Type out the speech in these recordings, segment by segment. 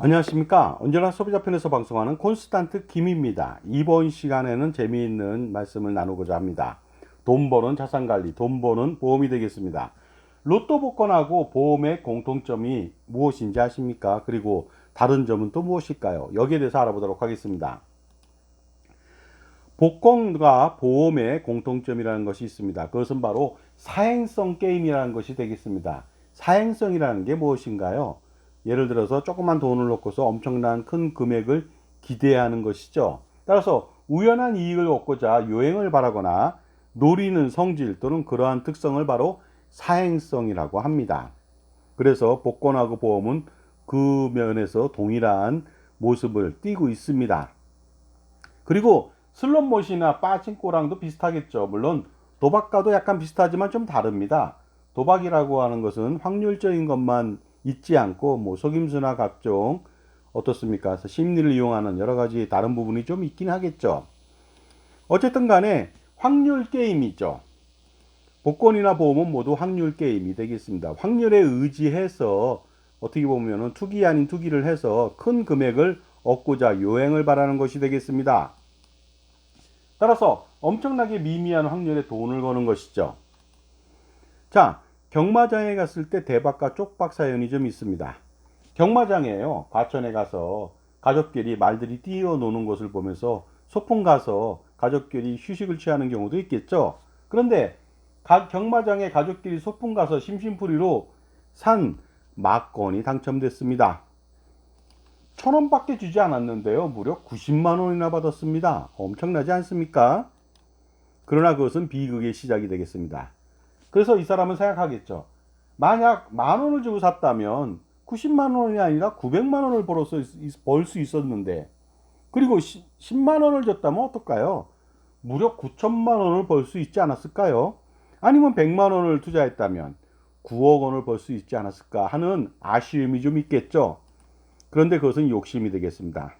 안녕하십니까. 언제나 소비자 편에서 방송하는 콘스탄트 김입니다. 이번 시간에는 재미있는 말씀을 나누고자 합니다. 돈 버는 자산관리, 돈 버는 보험이 되겠습니다. 로또 복권하고 보험의 공통점이 무엇인지 아십니까? 그리고 다른 점은 또 무엇일까요? 여기에 대해서 알아보도록 하겠습니다. 복권과 보험의 공통점이라는 것이 있습니다. 그것은 바로 사행성 게임이라는 것이 되겠습니다. 사행성이라는 게 무엇인가요? 예를 들어서 조그만 돈을 놓고서 엄청난 큰 금액을 기대하는 것이죠. 따라서 우연한 이익을 얻고자 요행을 바라거나 노리는 성질 또는 그러한 특성을 바로 사행성이라고 합니다. 그래서 복권하고 보험은 그 면에서 동일한 모습을 띠고 있습니다. 그리고 슬롯머신이나 빠친코랑도 비슷하겠죠. 물론 도박과도 약간 비슷하지만 좀 다릅니다. 도박이라고 하는 것은 확률적인 것만 있지 않고 속임수나 각종 어떻습니까? 심리를 이용하는 여러 가지 다른 부분이 좀 있긴 하겠죠. 어쨌든 간에 확률 게임이죠. 복권이나 보험은 모두 확률 게임이 되겠습니다. 확률에 의지해서 어떻게 보면 투기 아닌 투기를 해서 큰 금액을 얻고자 요행을 바라는 것이 되겠습니다. 따라서 엄청나게 미미한 확률에 돈을 거는 것이죠. 자, 경마장에 갔을 때 대박과 쪽박 사연이 좀 있습니다. 경마장에요. 과천에 가서 가족끼리 말들이 뛰어노는 것을 보면서 소풍 가서 가족끼리 휴식을 취하는 경우도 있겠죠. 그런데 경마장에 가족끼리 소풍 가서 심심풀이로 산 막건이 당첨됐습니다. 1,000원밖에 주지 않았는데요. 무려 90만 원이나 받았습니다. 엄청나지 않습니까? 그러나 그것은 비극의 시작이 되겠습니다. 그래서 이 사람은 생각하겠죠. 만약 10,000원을 주고 샀다면 90만 원이 아니라 900만 원을 벌 수 있었는데, 그리고 10만 원을 줬다면 어떨까요? 무려 9천만 원을 벌 수 있지 않았을까요? 아니면 100만 원을 투자했다면 9억 원을 벌 수 있지 않았을까 하는 아쉬움이 좀 있겠죠. 그런데 그것은 욕심이 되겠습니다.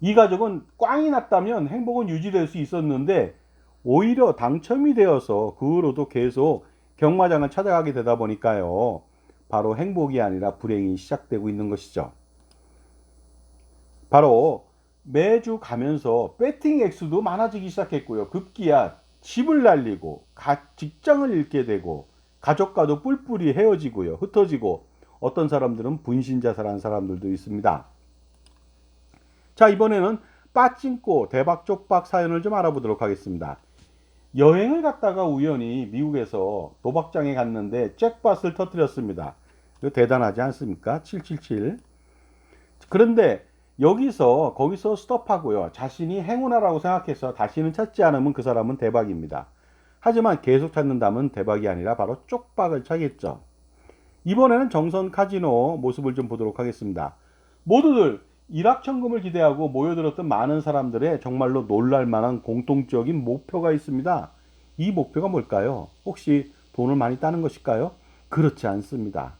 이 가족은 꽝이 났다면 행복은 유지될 수 있었는데 오히려 당첨이 되어서 그 후로도 계속 경마장을 찾아가게 되다 보니까요. 바로 행복이 아니라 불행이 시작되고 있는 것이죠. 바로 매주 가면서 배팅 액수도 많아지기 시작했고요. 급기야 집을 날리고 직장을 잃게 되고 가족과도 뿔뿔이 헤어지고요. 흩어지고 어떤 사람들은 분신자살한 사람들도 있습니다. 자, 이번에는 빠찡꼬 대박 쪽박 사연을 좀 알아보도록 하겠습니다. 여행을 갔다가 우연히 미국에서 도박장에 갔는데 잭팟을 터뜨렸습니다. 이거 대단하지 않습니까? 777. 그런데 거기서 스톱하고요. 자신이 행운아라고 생각해서 다시는 찾지 않으면 그 사람은 대박입니다. 하지만 계속 찾는다면 대박이 아니라 바로 쪽박을 차겠죠. 이번에는 정선 카지노 모습을 좀 보도록 하겠습니다. 모두들 일확천금을 기대하고 모여들었던 많은 사람들의 정말로 놀랄만한 공통적인 목표가 있습니다. 이 목표가 뭘까요? 혹시 돈을 많이 따는 것일까요? 그렇지 않습니다.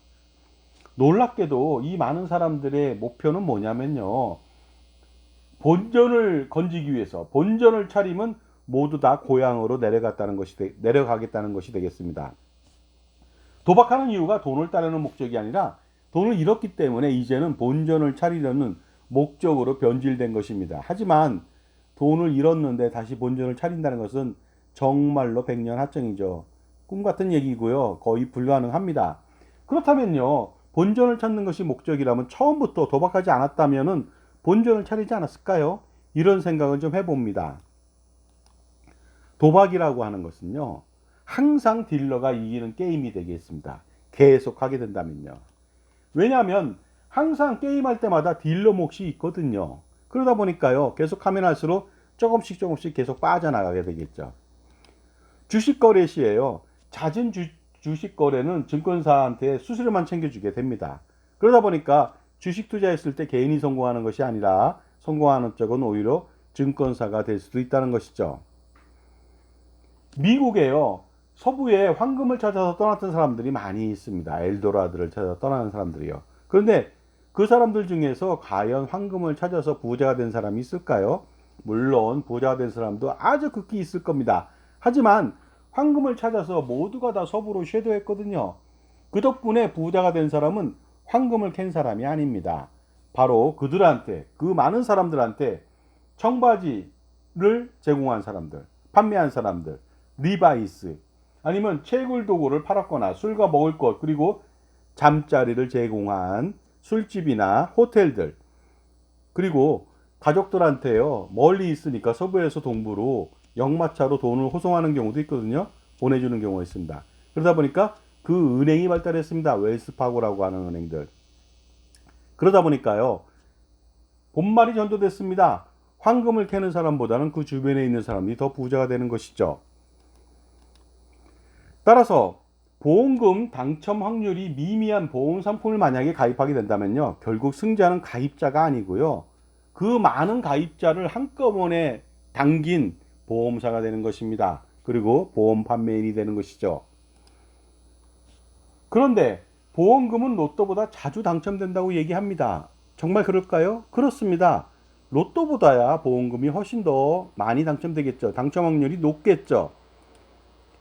놀랍게도 이 많은 사람들의 목표는 뭐냐면요. 본전을 건지기 위해서 본전을 차리면 모두 다 고향으로 내려가겠다는 것이 되겠습니다. 도박하는 이유가 돈을 따려는 목적이 아니라 돈을 잃었기 때문에 이제는 본전을 차리려는 목적으로 변질된 것입니다. 하지만 돈을 잃었는데 다시 본전을 차린다는 것은 정말로 백년하청이죠. 꿈같은 얘기고요. 거의 불가능합니다. 그렇다면요. 본전을 찾는 것이 목적이라면 처음부터 도박하지 않았다면 본전을 차리지 않았을까요? 이런 생각을 좀 해봅니다. 도박이라고 하는 것은요. 항상 딜러가 이기는 게임이 되겠습니다. 계속 하게 된다면요. 왜냐하면 항상 게임할 때마다 딜러 몫이 있거든요. 그러다 보니까요. 계속 하면 할수록 조금씩 계속 빠져나가게 되겠죠. 주식 거래 시에요. 잦은 주식 거래는 증권사한테 수수료만 챙겨주게 됩니다. 그러다 보니까 주식 투자했을 때 개인이 성공하는 것이 아니라 성공하는 쪽은 오히려 증권사가 될 수도 있다는 것이죠. 미국에요. 서부에 황금을 찾아서 떠났던 사람들이 많이 있습니다. 엘도라드를 찾아서 떠나는 사람들이요. 그런데 그 사람들 중에서 과연 황금을 찾아서 부자가 된 사람이 있을까요? 물론 부자가 된 사람도 아주 극히 있을 겁니다. 하지만 황금을 찾아서 모두가 다 서부로 쇄도했거든요. 그 덕분에 부자가 된 사람은 황금을 캔 사람이 아닙니다. 바로 그들한테, 그 많은 사람들한테 청바지를 제공한 사람들, 판매한 사람들, 리바이스, 아니면 채굴 도구를 팔았거나 술과 먹을 것, 그리고 잠자리를 제공한 술집이나 호텔들, 그리고 가족들한테요, 멀리 있으니까 서부에서 동부로 역마차로 돈을 호송하는 경우도 있거든요. 보내주는 경우가 있습니다. 그러다 보니까 그 은행이 발달했습니다. 웰스파고라고 하는 은행들. 그러다 보니까요, 본말이 전도됐습니다. 황금을 캐는 사람보다는 그 주변에 있는 사람이 더 부자가 되는 것이죠. 따라서 보험금 당첨 확률이 미미한 보험 상품을 만약에 가입하게 된다면요, 결국 승자는 가입자가 아니고요, 그 많은 가입자를 한꺼번에 당긴 보험사가 되는 것입니다. 그리고 보험 판매인이 되는 것이죠. 그런데 보험금은 로또보다 자주 당첨된다고 얘기합니다. 정말 그럴까요? 그렇습니다. 로또보다야 보험금이 훨씬 더 많이 당첨되겠죠. 당첨 확률이 높겠죠.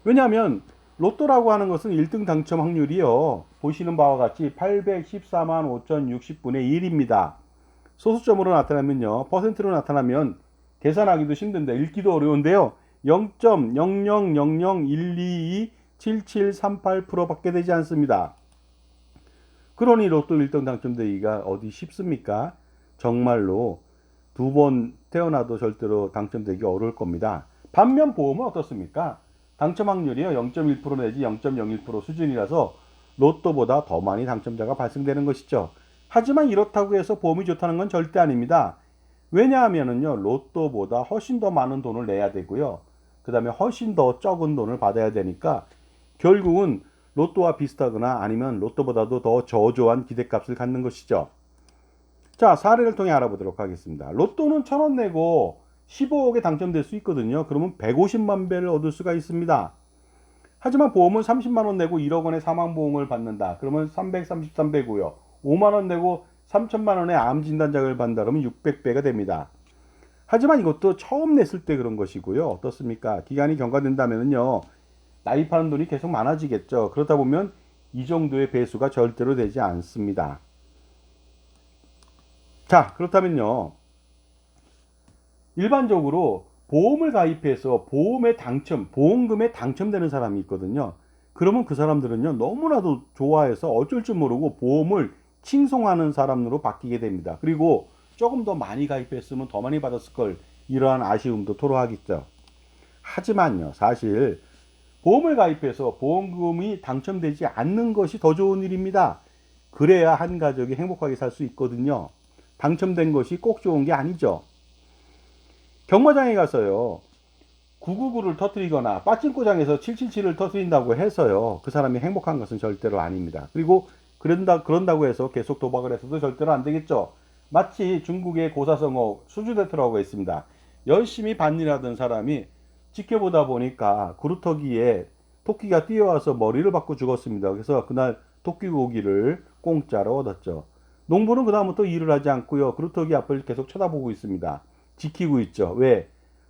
왜냐하면 로또라고 하는 것은 1등 당첨 확률이요, 보시는 바와 같이 814만 5060분의 1입니다. 소수점으로 나타나면요, 퍼센트로 나타나면 계산하기도 힘든데 읽기도 어려운데요, 0.00001227738% 밖에 되지 않습니다. 그러니 로또 1등 당첨되기가 어디 쉽습니까? 정말로 두 번 태어나도 절대로 당첨되기 어려울 겁니다. 반면 보험은 어떻습니까? 당첨 확률이요, 0.1% 내지 0.01% 수준이라서 로또보다 더 많이 당첨자가 발생되는 것이죠. 하지만 이렇다고 해서 보험이 좋다는 건 절대 아닙니다. 왜냐하면요, 로또보다 훨씬 더 많은 돈을 내야 되고요, 그 다음에 훨씬 더 적은 돈을 받아야 되니까 결국은 로또와 비슷하거나 아니면 로또보다도 더 저조한 기대값을 갖는 것이죠. 자, 사례를 통해 알아보도록 하겠습니다. 로또는 1,000원 내고 15억에 당첨될 수 있거든요. 그러면 150만 배를 얻을 수가 있습니다. 하지만 보험은 30만 원 내고 1억 원의 사망보험을 받는다. 그러면 333배고요. 5만 원 내고 3천만 원의 암 진단작을 받는다. 그러면 600배가 됩니다. 하지만 이것도 처음 냈을 때 그런 것이고요. 어떻습니까? 기간이 경과된다면요, 나입하는 돈이 계속 많아지겠죠. 그러다 보면 이 정도의 배수가 절대로 되지 않습니다. 자, 그렇다면요, 일반적으로 보험을 가입해서 보험금에 당첨되는 사람이 있거든요. 그러면 그 사람들은요, 너무나도 좋아해서 어쩔 줄 모르고 보험을 칭송하는 사람으로 바뀌게 됩니다. 그리고 조금 더 많이 가입했으면 더 많이 받았을 걸, 이러한 아쉬움도 토로하겠죠. 하지만요, 사실 보험을 가입해서 보험금이 당첨되지 않는 것이 더 좋은 일입니다. 그래야 한 가족이 행복하게 살 수 있거든요. 당첨된 것이 꼭 좋은 게 아니죠. 경마장에 가서요, 999를 터뜨리거나 빠찡코장에서 777을 터뜨린다고 해서요, 그 사람이 행복한 것은 절대로 아닙니다. 그리고 그런다고 해서 계속 도박을 해서도 절대로 안 되겠죠. 마치 중국의 고사성어 수주대토라고 있습니다. 열심히 밭일하던 사람이 지켜보다 보니까 구루터기에 토끼가 뛰어와서 머리를 박고 죽었습니다. 그래서 그날 토끼 고기를 공짜로 얻었죠. 농부는 그 다음부터 일을 하지 않고요, 구루터기 앞을 계속 쳐다보고 있습니다. 지키고 있죠. 왜?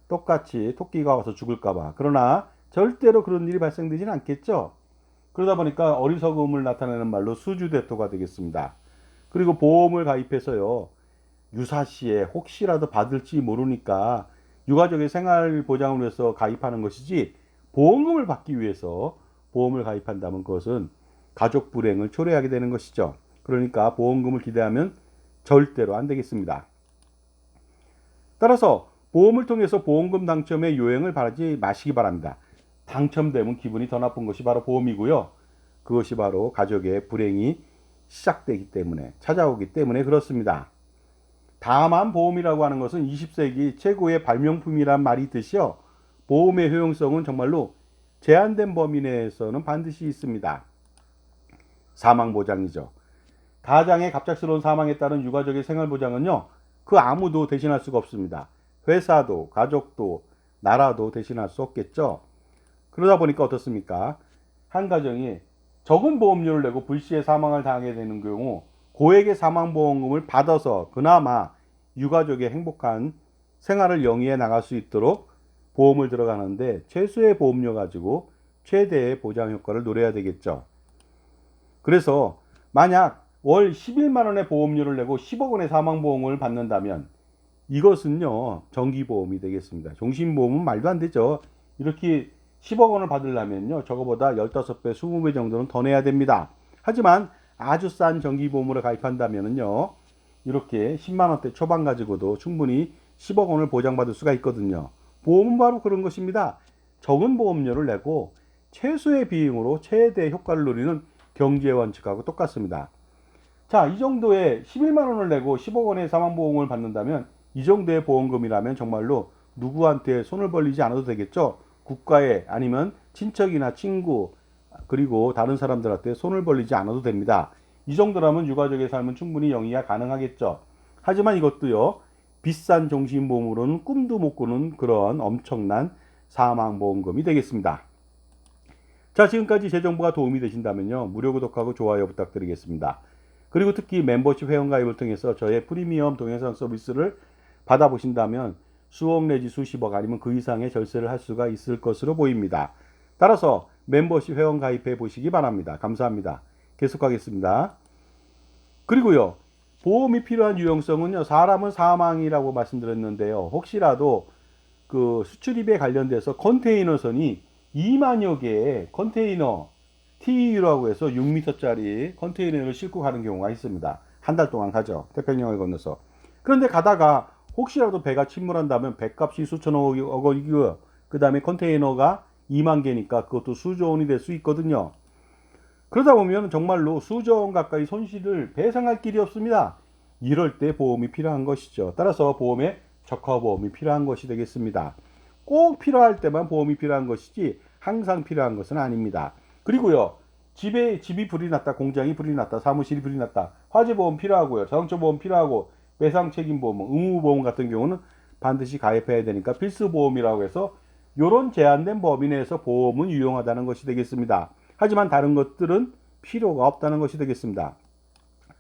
똑같이 토끼가 와서 죽을까봐. 그러나 절대로 그런 일이 발생되지는 않겠죠. 그러다 보니까 어리석음을 나타내는 말로 수주대토가 되겠습니다. 그리고 보험을 가입해서요, 유사시에 혹시라도 받을지 모르니까 유가족의 생활 보장을 위해서 가입하는 것이지, 보험금을 받기 위해서 보험을 가입한다면 그것은 가족 불행을 초래하게 되는 것이죠. 그러니까 보험금을 기대하면 절대로 안 되겠습니다. 따라서 보험을 통해서 보험금 당첨의 요행을 바라지 마시기 바랍니다. 당첨되면 기분이 더 나쁜 것이 바로 보험이고요, 그것이 바로 가족의 불행이 시작되기 때문에, 찾아오기 때문에 그렇습니다. 다만 보험이라고 하는 것은 20세기 최고의 발명품이란 말이 있듯이요, 보험의 효용성은 정말로 제한된 범위 내에서는 반드시 있습니다. 사망보장이죠. 가장의 갑작스러운 사망에 따른 유가족의 생활보장은요, 그 아무도 대신할 수가 없습니다. 회사도, 가족도, 나라도 대신할 수 없겠죠. 그러다 보니까 어떻습니까? 한 가정이 적은 보험료를 내고 불시에 사망을 당하게 되는 경우 고액의 사망보험금을 받아서 그나마 유가족의 행복한 생활을 영위해 나갈 수 있도록 보험을 들어가는데, 최소의 보험료 가지고 최대의 보장 효과를 노려야 되겠죠. 그래서 만약 월 11만 원의 보험료를 내고 10억 원의 사망보험을 받는다면 이것은요 정기보험이 되겠습니다. 종신보험은 말도 안 되죠. 이렇게 10억 원을 받으려면요 저거보다 15배 20배 정도는 더 내야 됩니다. 하지만 아주 싼 정기보험으로 가입한다면요 이렇게 10만 원대 초반 가지고도 충분히 10억 원을 보장받을 수가 있거든요. 보험은 바로 그런 것입니다. 적은 보험료를 내고 최소의 비용으로 최대 효과를 누리는 경제 원칙하고 똑같습니다. 자, 이 정도의 11만 원을 내고 10억 원의 사망보험을 받는다면 이 정도의 보험금이라면 정말로 누구한테 손을 벌리지 않아도 되겠죠. 국가에 아니면 친척이나 친구 그리고 다른 사람들한테 손을 벌리지 않아도 됩니다. 이 정도라면 유가족의 삶은 충분히 영위가 가능하겠죠. 하지만 이것도요 비싼 종신보험으로는 꿈도 못 꾸는 그런 엄청난 사망보험금이 되겠습니다. 자, 지금까지 제 정보가 도움이 되신다면요 무료 구독하고 좋아요 부탁드리겠습니다. 그리고 특히 멤버십 회원가입을 통해서 저의 프리미엄 동영상 서비스를 받아보신다면 수억 내지 수십억 아니면 그 이상의 절세를 할 수가 있을 것으로 보입니다. 따라서 멤버십 회원 가입해 보시기 바랍니다. 감사합니다. 계속하겠습니다. 그리고요 보험이 필요한 유용성은요 사람은 사망이라고 말씀드렸는데요 혹시라도 그 수출입에 관련돼서 컨테이너선이 2만여 개의 컨테이너 TEU라고 해서 6m짜리 컨테이너를 싣고 가는 경우가 있습니다. 한 달 동안 가죠. 태평양을 건너서. 그런데 가다가 혹시라도 배가 침몰한다면 배값이 수천억 원이고요. 그 다음에 컨테이너가 2만 개니까 그것도 수조 원이 될 수 있거든요. 그러다 보면 정말로 수조 원 가까이 손실을 배상할 길이 없습니다. 이럴 때 보험이 필요한 것이죠. 따라서 보험에 적화보험이 필요한 것이 되겠습니다. 꼭 필요할 때만 보험이 필요한 것이지 항상 필요한 것은 아닙니다. 그리고요 집이 불이 났다, 공장이 불이 났다, 사무실이 불이 났다, 화재보험 필요하고요, 자동차보험 필요하고, 배상책임보험, 의무보험 같은 경우는 반드시 가입해야 되니까 필수보험이라고 해서 이런 제한된 범위 내에서 보험은 유용하다는 것이 되겠습니다. 하지만 다른 것들은 필요가 없다는 것이 되겠습니다.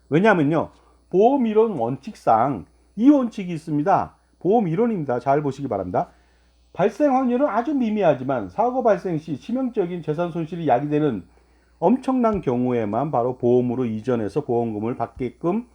왜냐하면요 보험 이론 원칙상 이 원칙이 있습니다. 보험 이론입니다. 잘 보시기 바랍니다. 발생 확률은 아주 미미하지만 사고 발생 시 치명적인 재산 손실이 야기되는 엄청난 경우에만 바로 보험으로 이전해서 보험금을 받게끔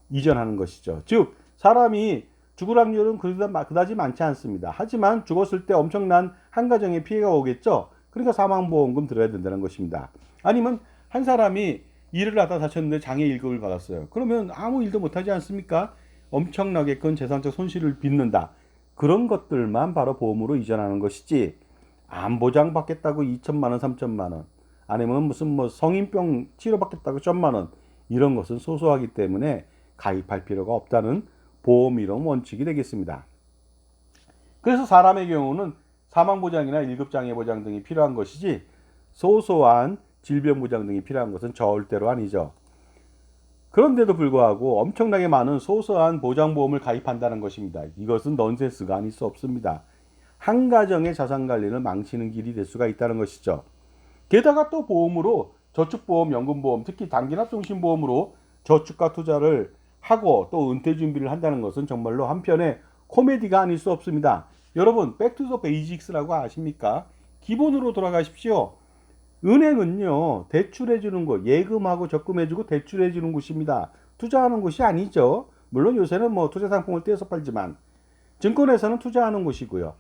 이전하는 것이죠. 즉 사람이 죽을 확률은 그다지 많지 않습니다. 하지만 죽었을 때 엄청난 한 가정에 피해가 오겠죠. 그러니까 사망보험금 들어야 된다는 것입니다. 아니면 한 사람이 일을 하다 다쳤는데 장애 1급을 받았어요. 그러면 아무 일도 못하지 않습니까? 엄청나게 큰 재산적 손실을 빚는다. 그런 것들만 바로 보험으로 이전하는 것이지 암 보장 받겠다고 2천만 원, 3천만 원 아니면 무슨 뭐 성인병 치료 받겠다고 1천만 원 이런 것은 소소하기 때문에 가입할 필요가 없다는 보험 이론 원칙이 되겠습니다. 그래서 사람의 경우는 사망보장이나 1급 장애보장 등이 필요한 것이지 소소한 질병보장 등이 필요한 것은 절대로 아니죠. 그런데도 불구하고 엄청나게 많은 소소한 보장보험을 가입한다는 것입니다. 이것은 넌센스가 아닐 수 없습니다. 한 가정의 자산관리를 망치는 길이 될 수가 있다는 것이죠. 게다가 또 보험으로 저축보험, 연금보험, 특히 단기납종신보험으로 저축과 투자를 하고 또 은퇴 준비를 한다는 것은 정말로 한편의 코미디가 아닐 수 없습니다. 여러분 백투 더 베이직스라고 아십니까? 기본으로 돌아가십시오. 은행은요 대출해 주는 거, 예금하고 적금해 주고 대출해 주는 곳입니다. 투자하는 곳이 아니죠. 물론 요새는 뭐 투자 상품을 떼서 팔지만 증권회사는 투자하는 곳이고요.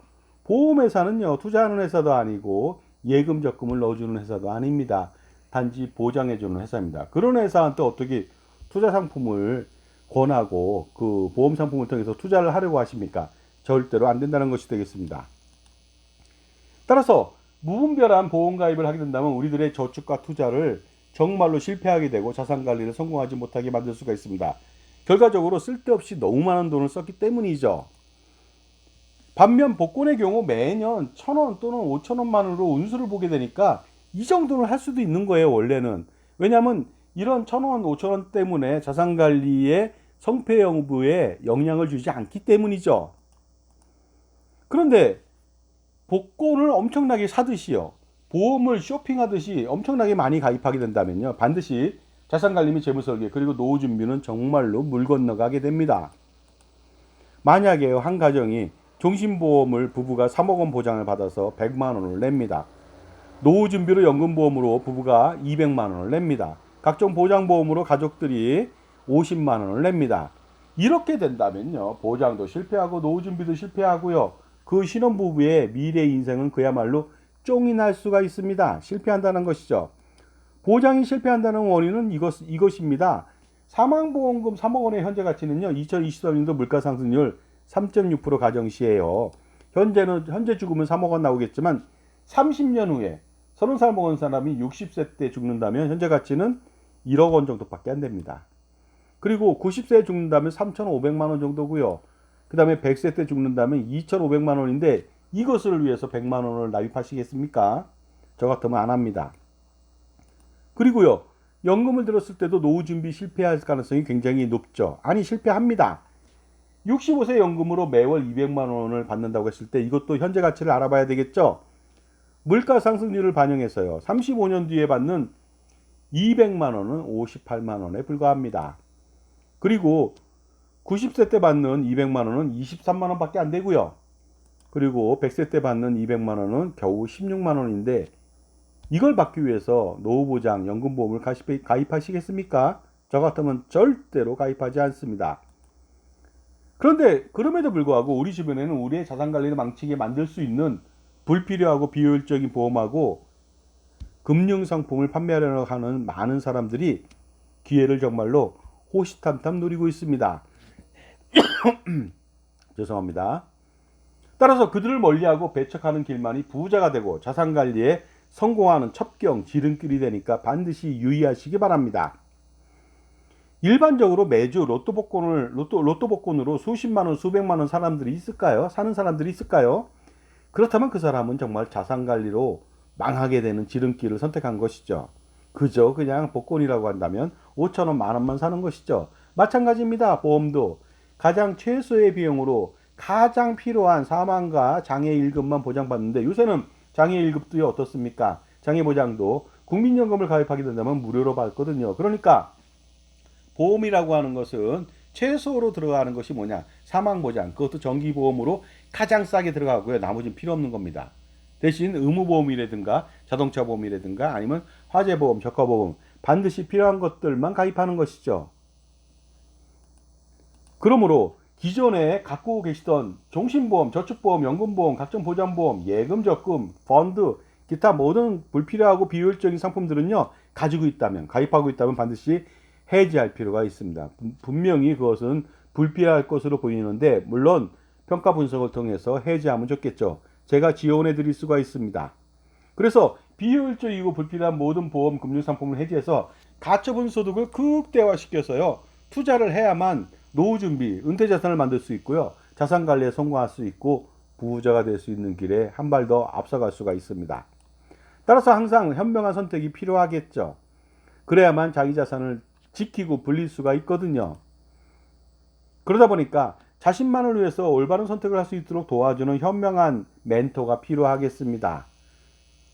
보험회사는요 투자하는 회사도 아니고 예금 적금을 넣어주는 회사도 아닙니다. 단지 보장해 주는 회사입니다. 그런 회사한테 어떻게 투자 상품을 권하고 그 보험 상품을 통해서 투자를 하려고 하십니까? 절대로 안 된다는 것이 되겠습니다. 따라서 무분별한 보험 가입을 하게 된다면 우리들의 저축과 투자를 정말로 실패하게 되고 자산관리를 성공하지 못하게 만들 수가 있습니다. 결과적으로 쓸데없이 너무 많은 돈을 썼기 때문이죠. 반면 복권의 경우 매년 1,000원 또는 5,000원만으로 운수를 보게 되니까 이 정도는 할 수도 있는 거예요. 원래는. 왜냐하면 이런 1,000원, 5,000원 때문에 자산관리의 성패 여부에 영향을 주지 않기 때문이죠. 그런데 복권을 엄청나게 사듯이요, 보험을 쇼핑하듯이 엄청나게 많이 가입하게 된다면요, 반드시 자산관리 및 재무설계 그리고 노후 준비는 정말로 물 건너가게 됩니다. 만약에 한 가정이 종신보험을 부부가 3억 원 보장을 받아서 100만 원을 냅니다. 노후 준비로 연금보험으로 부부가 200만 원을 냅니다. 각종 보장보험으로 가족들이 50만 원을 냅니다. 이렇게 된다면요, 보장도 실패하고 노후준비도 실패하고요, 그 신혼부부의 미래 인생은 그야말로 쫑이 날 수가 있습니다. 실패한다는 것이죠. 보장이 실패한다는 원인은 이것입니다. 사망보험금 3억 원의 현재 가치는요, 2023년도 물가상승률 3.6% 가정시에요. 현재 죽으면 3억 원 나오겠지만 30년 후에 30살 먹은 사람이 60세 때 죽는다면 현재 가치는 1억 원 정도밖에 안 됩니다. 그리고 90세에 죽는다면 3,500만 원 정도고요. 그 다음에 100세 때 죽는다면 2,500만 원인데 이것을 위해서 100만 원을 납입하시겠습니까? 저 같으면 안 합니다. 그리고요, 연금을 들었을 때도 노후 준비 실패할 가능성이 굉장히 높죠. 아니, 실패합니다. 65세 연금으로 매월 200만 원을 받는다고 했을 때 이것도 현재 가치를 알아봐야 되겠죠. 물가 상승률을 반영해서요, 35년 뒤에 받는 200만 원은 58만 원에 불과합니다. 그리고 90세 때 받는 200만 원은 23만 원밖에 안 되고요. 그리고 100세 때 받는 200만 원은 겨우 16만 원인데 이걸 받기 위해서 노후보장 연금보험을 가입하시겠습니까? 저 같으면 절대로 가입하지 않습니다. 그런데 그럼에도 불구하고 우리 주변에는 우리의 자산관리를 망치게 만들 수 있는 불필요하고 비효율적인 보험하고 금융상품을 판매하려고 하는 많은 사람들이 기회를 정말로 호시탐탐 누리고 있습니다. 죄송합니다. 따라서 그들을 멀리하고 배척하는 길만이 부자가 되고 자산관리에 성공하는 첩경 지름길이 되니까 반드시 유의하시기 바랍니다. 일반적으로 매주 로또 복권으로 수십만 원, 수백만 원 사는 사람들이 있을까요? 그렇다면 그 사람은 정말 자산관리로 망하게 되는 지름길을 선택한 것이죠. 그저 그냥 복권이라고 한다면 5천 원, 만 원만 사는 것이죠. 마찬가지입니다. 보험도 가장 최소의 비용으로 가장 필요한 사망과 장애 1급만 보장받는데 요새는 장애 1급도 어떻습니까? 장애 보장도 국민연금을 가입하게 된다면 무료로 받거든요. 그러니까 보험이라고 하는 것은 최소로 들어가는 것이 뭐냐? 사망보장, 그것도 정기보험으로 가장 싸게 들어가고요. 나머지는 필요 없는 겁니다. 대신 의무보험이라든가 자동차 보험이라든가 아니면 화재보험, 저가보험 반드시 필요한 것들만 가입하는 것이죠. 그러므로 기존에 갖고 계시던 종신보험, 저축보험, 연금보험, 각종 보장보험, 예금, 적금, 펀드, 기타 모든 불필요하고 비효율적인 상품들은요, 가입하고 있다면 반드시 해지할 필요가 있습니다. 분명히 그것은 불필요할 것으로 보이는데 물론 평가 분석을 통해서 해지하면 좋겠죠. 제가 지원해 드릴 수가 있습니다. 그래서 비효율적이고 불필요한 모든 보험 금융상품을 해지해서 가처분 소득을 극대화시켜서요, 투자를 해야만 노후 준비, 은퇴 자산을 만들 수 있고요, 자산 관리에 성공할 수 있고 부자가 될 수 있는 길에 한 발 더 앞서갈 수가 있습니다. 따라서 항상 현명한 선택이 필요하겠죠. 그래야만 자기 자산을 지키고 불릴 수가 있거든요. 그러다 보니까 자신만을 위해서 올바른 선택을 할 수 있도록 도와주는 현명한 멘토가 필요하겠습니다.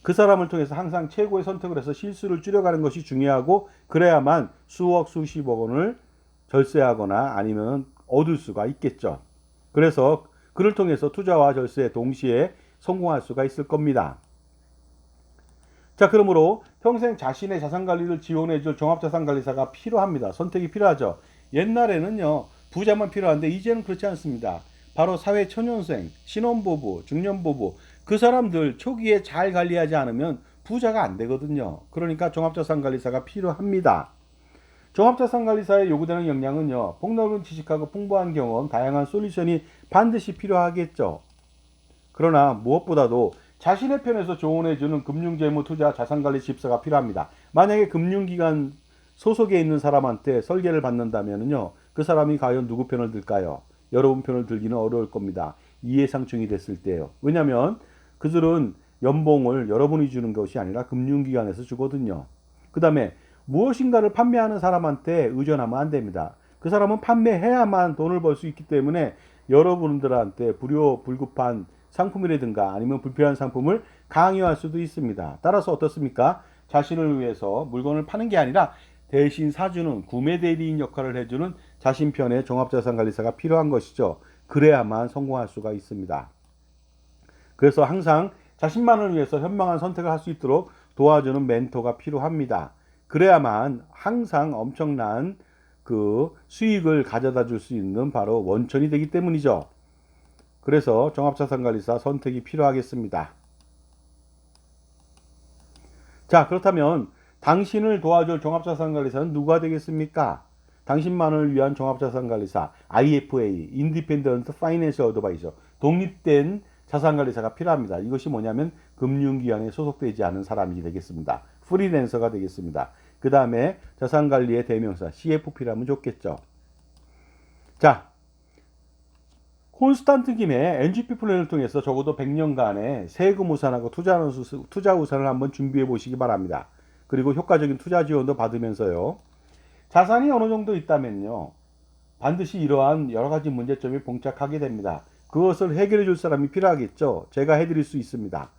그 사람을 통해서 항상 최고의 선택을 해서 실수를 줄여가는 것이 중요하고 그래야만 수억 수십억 원을 절세하거나 아니면 얻을 수가 있겠죠. 그래서 그를 통해서 투자와 절세 동시에 성공할 수가 있을 겁니다. 자, 그러므로 평생 자신의 자산관리를 지원해줄 종합자산관리사가 필요합니다. 선택이 필요하죠. 옛날에는요, 부자만 필요한데 이제는 그렇지 않습니다. 바로 사회초년생, 신혼부부, 중년부부 그 사람들 초기에 잘 관리하지 않으면 부자가 안 되거든요. 그러니까 종합자산관리사가 필요합니다. 종합자산관리사에 요구되는 역량은요, 폭넓은 지식하고 풍부한 경험, 다양한 솔루션이 반드시 필요하겠죠. 그러나 무엇보다도 자신의 편에서 조언해주는 금융재무투자 자산관리 집사가 필요합니다. 만약에 금융기관 소속에 있는 사람한테 설계를 받는다면요, 그 사람이 과연 누구 편을 들까요? 여러분 편을 들기는 어려울 겁니다. 이해상충이 됐을 때요. 왜냐하면 그들은 연봉을 여러분이 주는 것이 아니라 금융기관에서 주거든요. 그 다음에 무엇인가를 판매하는 사람한테 의존하면 안 됩니다. 그 사람은 판매해야만 돈을 벌 수 있기 때문에 여러분들한테 불급한 상품이라든가 아니면 불필요한 상품을 강요할 수도 있습니다. 따라서 어떻습니까? 자신을 위해서 물건을 파는 게 아니라 대신 사주는 구매 대리인 역할을 해주는 자신 편의 종합자산관리사가 필요한 것이죠. 그래야만 성공할 수가 있습니다. 그래서 항상 자신만을 위해서 현명한 선택을 할 수 있도록 도와주는 멘토가 필요합니다. 그래야만 항상 엄청난 그 수익을 가져다 줄 수 있는 바로 원천이 되기 때문이죠. 그래서 종합자산관리사 선택이 필요하겠습니다. 자, 그렇다면 당신을 도와줄 종합자산관리사는 누가 되겠습니까? 당신만을 위한 종합자산관리사 IFA, Independent Financial Advisor, 독립된 자산관리사가 필요합니다. 이것이 뭐냐면 금융기관에 소속되지 않은 사람이 되겠습니다. 프리랜서가 되겠습니다. 그 다음에 자산관리의 대명사 CFP라면 좋겠죠. 자, 콘스탄트 김의 NGP 플랜을 통해서 적어도 100년간의 세금 우산하고 투자 우산을 한번 준비해 보시기 바랍니다. 그리고 효과적인 투자 지원도 받으면서요. 자산이 어느 정도 있다면요. 반드시 이러한 여러 가지 문제점이 봉착하게 됩니다. 그것을 해결해 줄 사람이 필요하겠죠. 제가 해드릴 수 있습니다.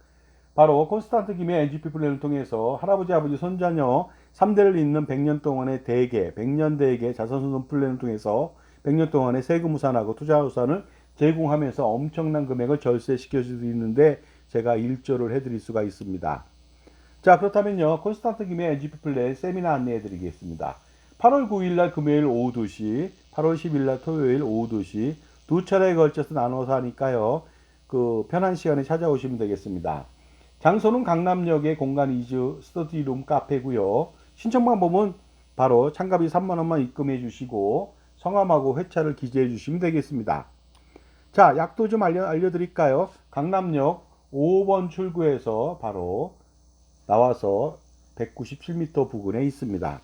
바로 콘스탄트 김의 NGP 플랜을 통해서 할아버지, 아버지, 손자녀 3대를 잇는 100년 동안의 대개, 100년 대개 자산순환 플랜을 통해서 100년 동안의 세금 우산하고 투자 우산을 제공하면서 엄청난 금액을 절세시켜 줄 수 있는데 제가 일조를 해드릴 수가 있습니다. 자, 그렇다면요. 콘스탄트 김의 NGP 플랜 세미나 안내해 드리겠습니다. 8월 9일날 금요일 오후 2시, 8월 10일날 토요일 오후 2시 두 차례에 걸쳐서 나눠서 하니까요. 그 편한 시간에 찾아오시면 되겠습니다. 장소는 강남역의 공간 이즈 스터디룸 카페고요. 신청 방법은 바로 참가비 3만원만 입금해 주시고 성함하고 회차를 기재해 주시면 되겠습니다. 자, 약도 좀 알려드릴까요? 강남역 5번 출구에서 바로 나와서 197m 부근에 있습니다.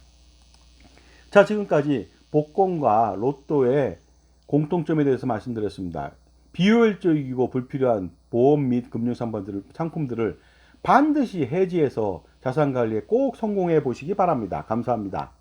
자, 지금까지 복권과 로또의 공통점에 대해서 말씀드렸습니다. 비효율적이고 불필요한 보험 및 상품들을 반드시 해지해서 자산관리에 꼭 성공해 보시기 바랍니다. 감사합니다.